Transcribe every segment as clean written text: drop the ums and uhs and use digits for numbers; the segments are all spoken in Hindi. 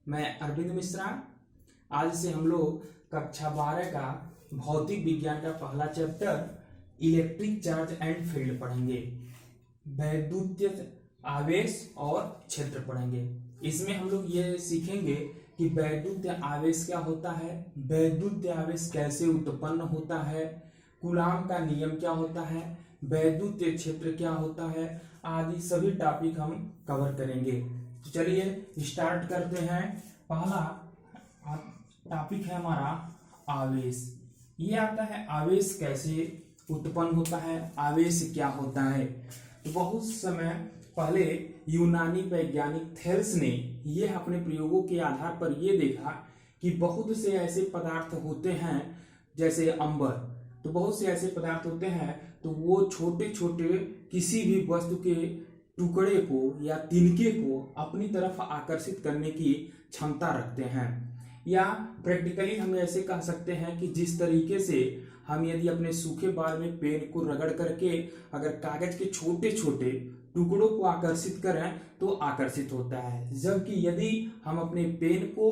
मैं अरविंद मिश्रा। आज से हम लोग कक्षा 12 का भौतिक विज्ञान का पहला chapter electric charge and field पढ़ेंगे। वैद्युत आवेश और क्षेत्र पढ़ेंगे। इसमें हम लोग ये सीखेंगे कि वैद्युत आवेश क्या होता है, वैद्युत आवेश कैसे उत्पन्न होता है, कूलाम का नियम क्या होता है, वैद्युत क्षेत्र क्या होता है, आदि सभी टॉपिक हम कवर करेंगे। तो चलिए स्टार्ट करते हैं। पहला टॉपिक है हमारा आवेश। ये आता है आवेश कैसे उत्पन्न होता है, आवेश क्या होता है। तो बहुत समय पहले यूनानी वैज्ञानिक थेल्स ने यह अपने प्रयोगों के आधार पर यह देखा कि बहुत से ऐसे पदार्थ होते हैं जैसे अंबर, तो बहुत से ऐसे पदार्थ होते हैं तो वो छोटे छोटे किसी भी वस्तु के टुकड़े को या तिनके को अपनी तरफ आकर्षित करने की क्षमता रखते हैं। या प्रैक्टिकली हम ऐसे कह सकते हैं कि जिस तरीके से हम यदि अपने सूखे बाल में पेन को रगड़ करके अगर कागज के छोटे छोटे टुकड़ों को आकर्षित करें तो आकर्षित होता है, जबकि यदि हम अपने पेन को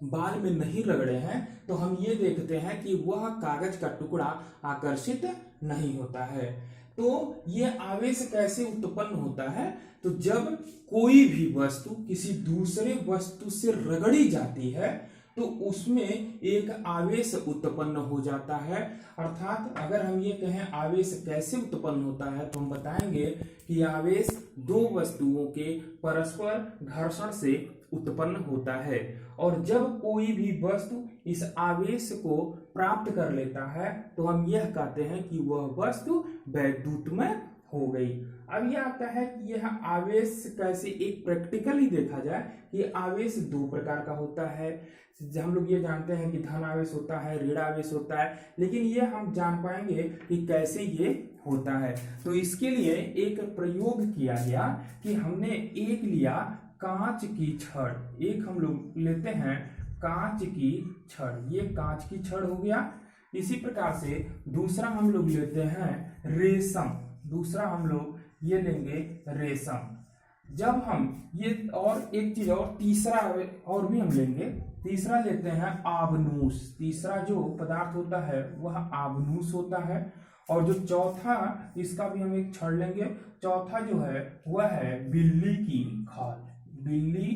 बाल में नहीं रगड़े हैं तो हम ये देखते हैं कि वह कागज का टुकड़ा आकर्षित नहीं होता है। तो ये आवेश कैसे उत्पन्न होता है, तो जब कोई भी वस्तु किसी दूसरे वस्तु से रगड़ी जाती है तो उसमें एक आवेश उत्पन्न हो जाता है। अर्थात अगर हम ये कहें आवेश कैसे उत्पन्न होता है तो हम बताएंगे कि आवेश दो वस्तुओं के परस्पर घर्षण से उत्पन्न होता है, और जब कोई भी वस्तु इस आवेश को प्राप्त कर लेता है तो हम यह कहते हैं कि वह वस्तु वैद्युतमय हो गई। अब यह आता है कि यह आवेश कैसे एक प्रैक्टिकली देखा जाए कि आवेश दो प्रकार का होता है। हम लोग ये जानते हैं कि धन आवेश होता है, ऋण आवेश होता है, लेकिन ये हम जान पाएंगे कि कैसे ये होता है। तो इसके लिए एक प्रयोग किया गया कि हमने एक लिया कांच की छड़, एक हम लोग लेते हैं कांच की छड़, ये कांच की छड़ हो गया। इसी प्रकार से दूसरा हम लोग लेते हैं रेशम, दूसरा हम लोग ये लेंगे रेशम। जब हम ये और एक चीज और तीसरा और भी हम लेंगे, तीसरा लेते हैं आबनूस, तीसरा जो पदार्थ होता है वह आबनूस होता है। और जो चौथा इसका भी हम एक छड़ लेंगे, चौथा जो है वह है बिल्ली की खाल, बिल्ली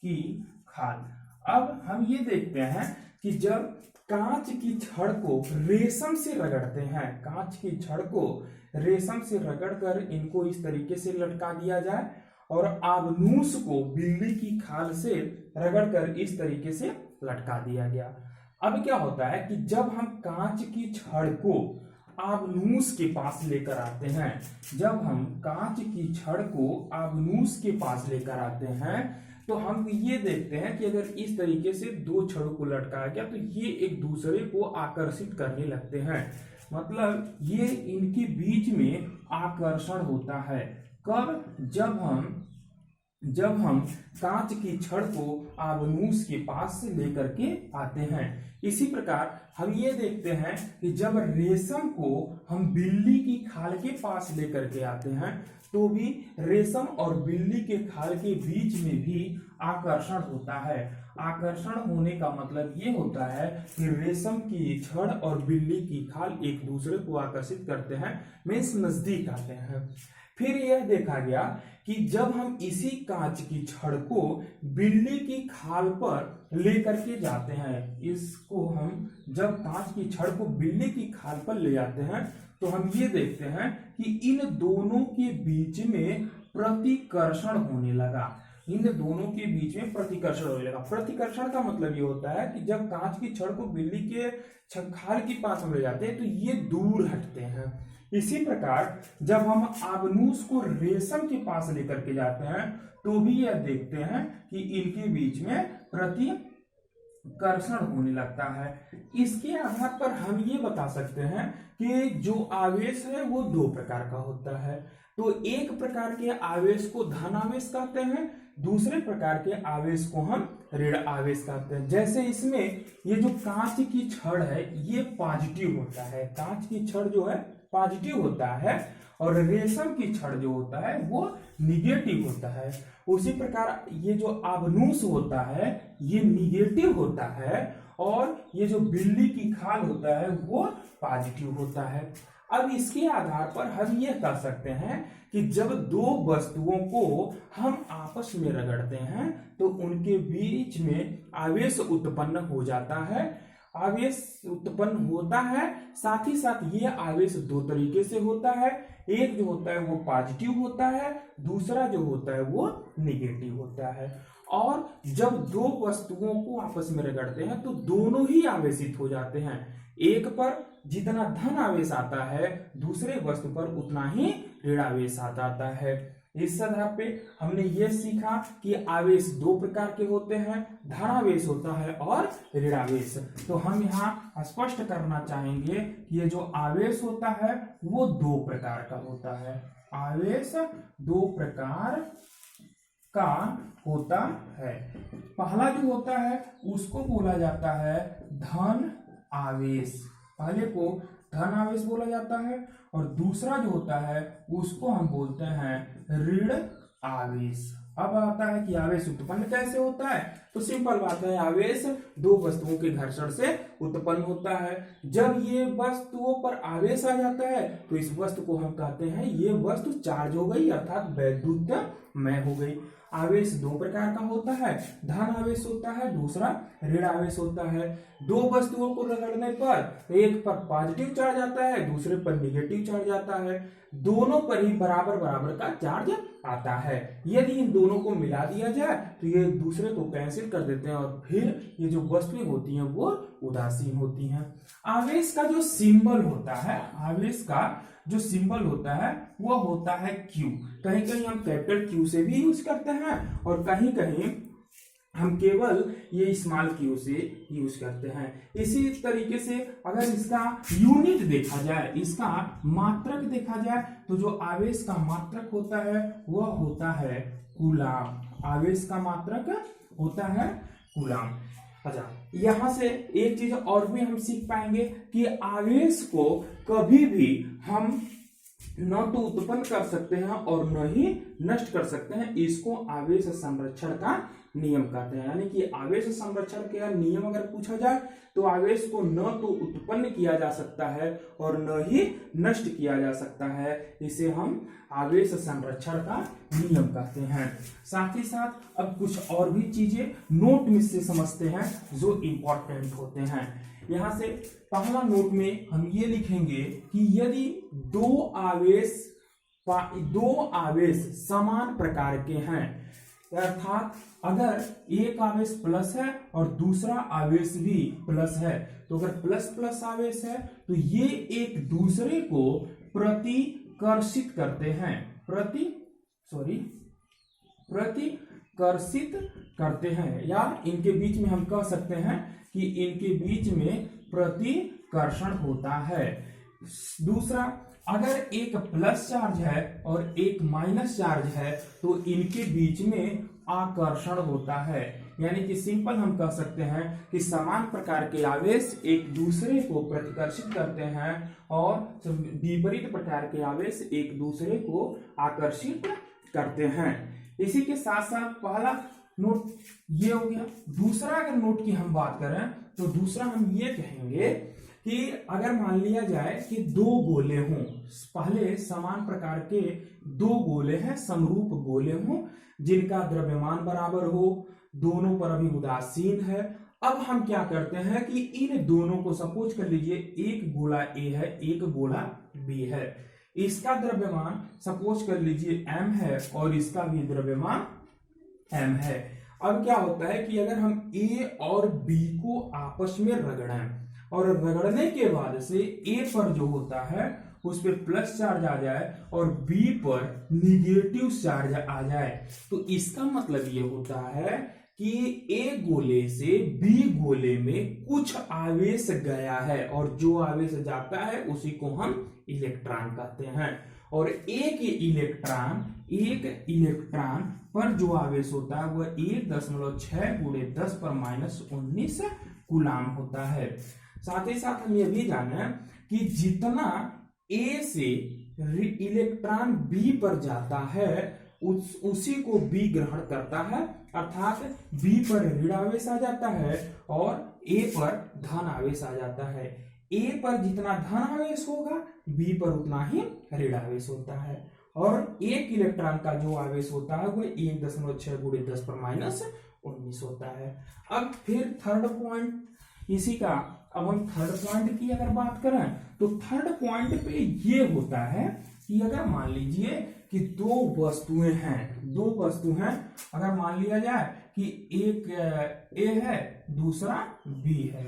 की खाल। अब हम ये देखते हैं कि जब कांच की छड़ को रेशम से रगड़ते हैं, कांच की छड़ को रेशम से रगड़कर इनको इस तरीके से लटका दिया जाए और आबनूस को बिल्ली की खाल से रगड़कर इस तरीके से लटका दिया गया। अब क्या होता है कि जब हम कांच की छड़ को आबनूस के पास लेकर आते हैं, जब हम कांच की छड़ को आबनूस के पास लेकर आते हैं तो हम ये देखते हैं कि अगर इस तरीके से दो छड़ों को लटकाया गया तो ये एक दूसरे को आकर्षित करने लगते हैं। मतलब ये इनके बीच में आकर्षण होता है। कब? जब हम कांच की छड़ को आबनूस के पास से लेकर के आते हैं। इसी प्रकार हम ये देखते हैं कि जब रेशम को हम बिल्ली की खाल के पास लेकर के आते हैं तो भी रेशम और बिल्ली के खाल के बीच में भी आकर्षण होता है। आकर्षण होने का मतलब ये होता है कि रेशम की छड़ और बिल्ली की खाल एक दूसरे को आकर्षित करते हैं, मीन्स नजदीक आते हैं। फिर यह देखा गया कि जब हम इसी कांच की छड़ को बिल्ली की खाल पर लेकर के जाते हैं, इसको हम जब कांच की छड़ को बिल्ली की खाल पर ले जाते हैं तो हम ये देखते हैं कि इन दोनों के बीच में प्रतिकर्षण होने लगा, इन दोनों के बीच में प्रतिकर्षण होने लगा। प्रतिकर्षण का मतलब ये होता है कि जब कांच की छड़ को बिल्ली के खाल के पास हम ले जाते हैं तो ये दूर हटते हैं। इसी प्रकार जब हम आबनूस को रेशम के पास लेकर के जाते हैं तो भी यह देखते हैं कि इनके बीच में प्रतिकर्षण होने लगता है। इसके आधार पर हम ये बता सकते हैं कि जो आवेश है वो दो प्रकार का होता है। तो एक प्रकार के आवेश को धन आवेश कहते हैं, दूसरे प्रकार के आवेश को हम ऋण आवेश कहते हैं। जैसे इसमें ये जो कांच की छड़ है ये पॉजिटिव होता है, कांच की छड़ जो है पॉजिटिव होता है, और रेशम की छड़ जो होता है वो निगेटिव होता है, उसी प्रकार ये जो आबनूस होता है ये निगेटिव होता है, और ये जो बिल्ली की खाल होता है वो पॉजिटिव होता है। अब इसके आधार पर हम ये कह सकते हैं कि जब दो वस्तुओं को हम आपस में रगड़ते हैं तो उनके बीच में आवेश उत्पन्न हो जाता है। आवेश उत्पन्न होता है, साथ ही साथ ये आवेश दो तरीके से होता है। एक जो होता है वो पॉजिटिव होता है, दूसरा जो होता है वो निगेटिव होता है। और जब दो वस्तुओं को आपस में रगड़ते हैं तो दोनों ही आवेशित हो जाते हैं। एक पर जितना धन आवेश आता है दूसरे वस्तु पर उतना ही ऋण आवेश आता है। इस आधार पे हमने ये सीखा कि आवेश दो प्रकार के होते हैं, धनावेश होता है और ऋणावेश। तो हम यहाँ स्पष्ट करना चाहेंगे कि ये जो आवेश होता है वो दो प्रकार का होता है। आवेश दो प्रकार का होता है। पहला जो होता है उसको बोला जाता है धन आवेश, पहले को धन आवेश बोला जाता है, और दूसरा जो होता है उसको हम बोलते हैं ऋण आवेश। अब आता है कि आवेश उत्पन्न कैसे होता है, तो सिंपल बात है, आवेश दो वस्तुओं के घर्षण से उत्पन्न होता है। जब ये वस्तुओं पर आवेश आ जाता है तो इस वस्तु को हम कहते हैं ये वस्तु चार्ज हो गई, अर्थात वैद्युतमय हो गई। आवेश दो प्रकार का होता है, धन आवेश होता है, दूसरा ऋण आवेश होता है। दो वस्तुओं को रगड़ने पर एक पर पॉजिटिव चार्ज आता है, दूसरे पर निगेटिव चार्ज आता है। दोनों पर ही बराबर बराबर का चार्ज आता है। यदि इन दोनों को मिला दिया जाए तो ये दूसरे को कैंसिल कर देते हैं और फिर ये जो वस्तुएं होती हैं वो उदासीन होती हैं। आवेश का जो सिंबल होता है, आवेश का जो सिंबल होता है वो होता है Q। कहीं कहीं हम कैपिटल Q से भी यूज करते हैं और कहीं कहीं हम केवल ये स्मॉल Q से यूज करते हैं। इसी तरीके से अगर इसका यूनिट देखा जाए, इसका मात्रक देखा जाए, तो जो आवेश का मात्रक होता है वह होता है कूलाम। आवेश का मात्रक होता है कूलाम। अच्छा, यहां से एक चीज और भी हम सीख पाएंगे कि आवेश को कभी भी हम न तो उत्पन्न कर सकते हैं और न ही नष्ट कर सकते हैं। इसको आवेश संरक्षण का नियम कहते हैं। यानी कि आवेश संरक्षण का नियम अगर पूछा जाए तो आवेश को न तो उत्पन्न किया जा सकता है और न ही नष्ट किया जा सकता है। इसे हम आवेश संरक्षण का नियम कहते हैं। साथ ही साथ अब कुछ और भी चीजें नोट में से समझते हैं जो इंपॉर्टेंट होते हैं। यहां से पहला नोट में हम ये लिखेंगे कि यदि दो आवेश समान प्रकार के हैं, अर्थात अगर एक आवेश प्लस है और दूसरा आवेश भी प्लस है, तो अगर प्लस प्लस आवेश है तो ये एक दूसरे को प्रतिकर्षित करते हैं, प्रतिकर्षित करते हैं, या इनके बीच में हम कह सकते हैं कि इनके बीच में प्रतिकर्षण होता है। दूसरा, अगर एक प्लस चार्ज है और एक माइनस चार्ज है तो इनके बीच में आकर्षण होता है। यानी कि सिंपल हम कह सकते हैं कि समान प्रकार के आवेश एक दूसरे को प्रतिकर्षित करते हैं और विपरीत प्रकार के आवेश एक दूसरे को आकर्षित करते हैं। इसी के साथ साथ पहला नोट ये हो गया। दूसरा अगर नोट की हम बात करें तो दूसरा हम ये कहेंगे कि अगर मान लिया जाए कि दो गोले हों, पहले समान प्रकार के दो गोले हैं, समरूप गोले हों जिनका द्रव्यमान बराबर हो, दोनों पर अभी उदासीन है। अब हम क्या करते हैं कि इन दोनों को सपोज कर लीजिए एक गोला A है, एक गोला B है, इसका द्रव्यमान सपोज कर लीजिए m है और इसका भी द्रव्यमान m है। अब क्या होता है कि अगर हम A और B को आपस में रगड़ें और रगड़ने के बाद से A पर जो होता है उस पर प्लस चार्ज आ जाए और B पर निगेटिव चार्ज आ जाए, तो इसका मतलब ये होता है कि A गोले से B गोले में कुछ आवेश गया है और जो आवेश जाता है उसी को हम इलेक्ट्रॉन कहते हैं। और एक इलेक्ट्रॉन पर जो आवेश होता है वह 1.6 × 10⁻⁻19 कूलाम होता है। साथ ही साथ हम ये भी जाने कि जितना A से इलेक्ट्रॉन B पर जाता है उसी को बी ग्रहण करता है, अर्थात बी पर ऋण आवेश आ जाता है और ए पर धन आवेश आ जाता है। ए पर जितना धन आवेश होगा बी पर उतना ही ऋण आवेश होता है, और एक इलेक्ट्रॉन का जो आवेश होता है वो 1.6 × 10⁻19 होता है। अब फिर थर्ड पॉइंट इसी का, अब हम थर्ड पॉइंट की अगर बात करें तो थर्ड पॉइंट पे ये होता है कि अगर मान लीजिए कि दो वस्तुएं हैं, अगर मान लिया जाए कि एक ए है दूसरा बी है,